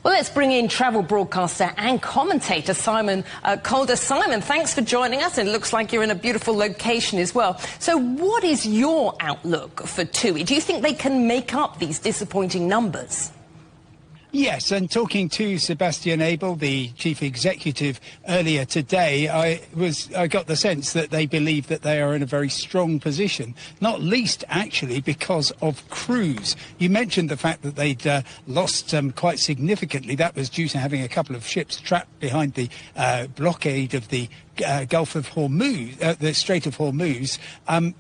Well, let's bring in travel broadcaster and commentator Simon Calder. Simon, thanks for joining us. It looks like you're in a beautiful location as well. So what is your outlook for TUI? Do you think they can make up these disappointing numbers? Yes, and talking to Sebastian Abel, the chief executive, earlier today, I got the sense that they believe that they are in a very strong position, not least actually because of cruise. You mentioned the fact that they'd lost quite significantly. That was due to having a couple of ships trapped behind the blockade of the Gulf of Hormuz, the Strait of Hormuz,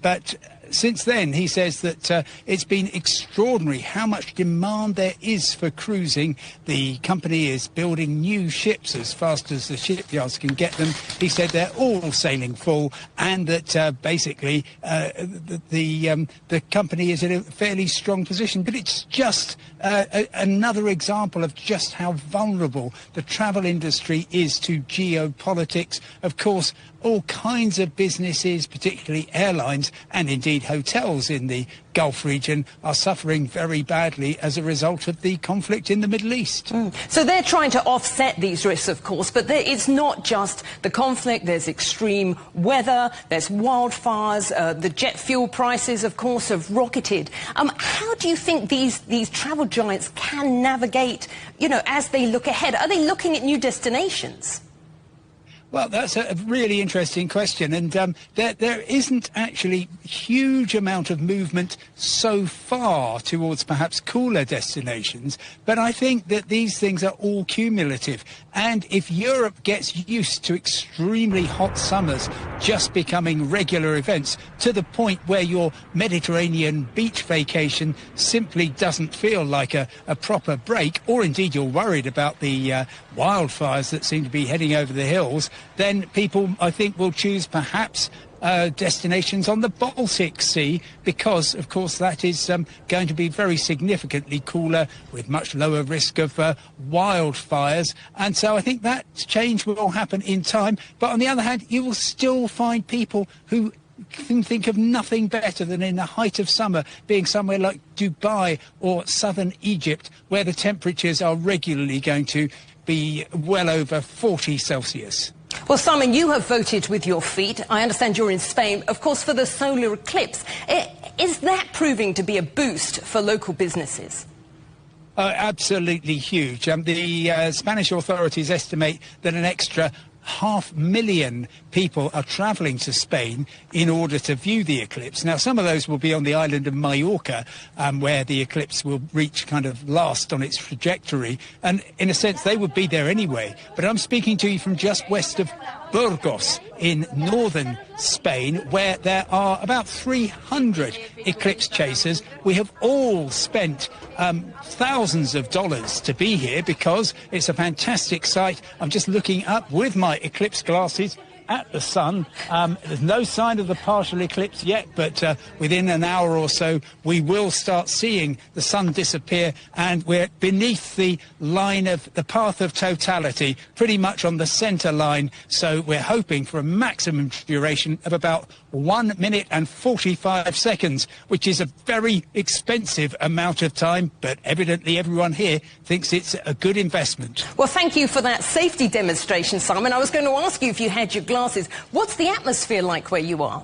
but since then, he says that it's been extraordinary how much demand there is for cruising. The company is building new ships as fast as the shipyards can get them. He said they're all sailing full, and that basically the company is in a fairly strong position. But it's just another example of just how vulnerable the travel industry is to geopolitics. Of course, all kinds of businesses, particularly airlines and indeed hotels in the Gulf region, are suffering very badly as a result of the conflict in the Middle East. So they're trying to offset these risks, of course, but it's not just the conflict. There's extreme weather, there's wildfires, the jet fuel prices, of course, have rocketed. How do you think these travel giants can navigate, as they look ahead? Are they looking at new destinations? Well, that's a really interesting question, and there isn't actually a huge amount of movement so far towards perhaps cooler destinations, but I think that these things are all cumulative, and if Europe gets used to extremely hot summers just becoming regular events to the point where your Mediterranean beach vacation simply doesn't feel like a proper break, or indeed you're worried about the wildfires that seem to be heading over the hills, then people, I think, will choose perhaps destinations on the Baltic Sea because, of course, that is going to be very significantly cooler with much lower risk of wildfires. And so I think that change will happen in time. But on the other hand, you will still find people who can think of nothing better than in the height of summer being somewhere like Dubai or southern Egypt, where the temperatures are regularly going to be well over 40 Celsius. Well, Simon, you have voted with your feet. I understand you're in Spain, of course, for the solar eclipse. Is that proving to be a boost for local businesses? Absolutely huge. The Spanish authorities estimate that an extra 500,000 people are travelling to Spain in order to view the eclipse. Now, some of those will be on the island of Mallorca, where the eclipse will reach kind of last on its trajectory. And in a sense, they would be there anyway. But I'm speaking to you from just west of Burgos in northern Spain, where there are about 300 eclipse chasers. We have all spent thousands of dollars to be here because it's a fantastic sight. I'm just looking up with my eclipse glasses at the sun. There's no sign of the partial eclipse yet, but within an hour or so we will start seeing the sun disappear, and we're beneath the line of the path of totality, pretty much on the centre line. So we're hoping for a maximum duration of about 1 minute and 45 seconds, which is a very expensive amount of time, but evidently everyone here thinks it's a good investment. Well, thank you for that safety demonstration, Simon. I was going to ask you if you had your glasses. What's the atmosphere like where you are?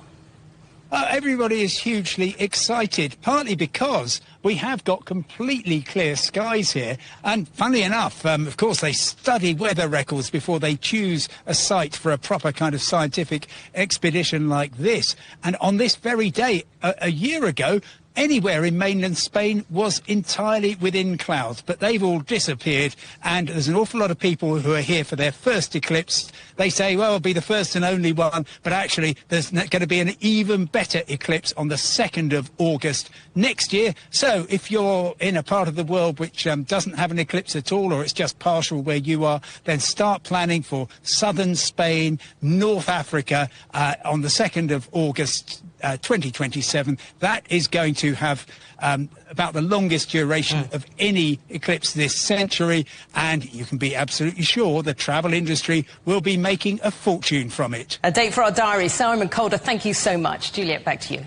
Everybody is hugely excited, partly because we have got completely clear skies here. And funnily enough, of course, they study weather records before they choose a site for a proper kind of scientific expedition like this. And on this very day, a year ago, anywhere in mainland Spain was entirely within clouds, but they've all disappeared, and there's an awful lot of people who are here for their first eclipse. They say, well, it'll be the first and only one, but actually there's going to be an even better eclipse on the 2nd of August next year. So if you're in a part of the world which doesn't have an eclipse at all, or it's just partial where you are, then start planning for southern Spain, North Africa on the 2nd of August 2027. That is going to have about the longest duration of any eclipse this century, and you can be absolutely sure the travel industry will be making a fortune from it. A date for our diary. Simon Calder, thank you so much. Juliet, back to you.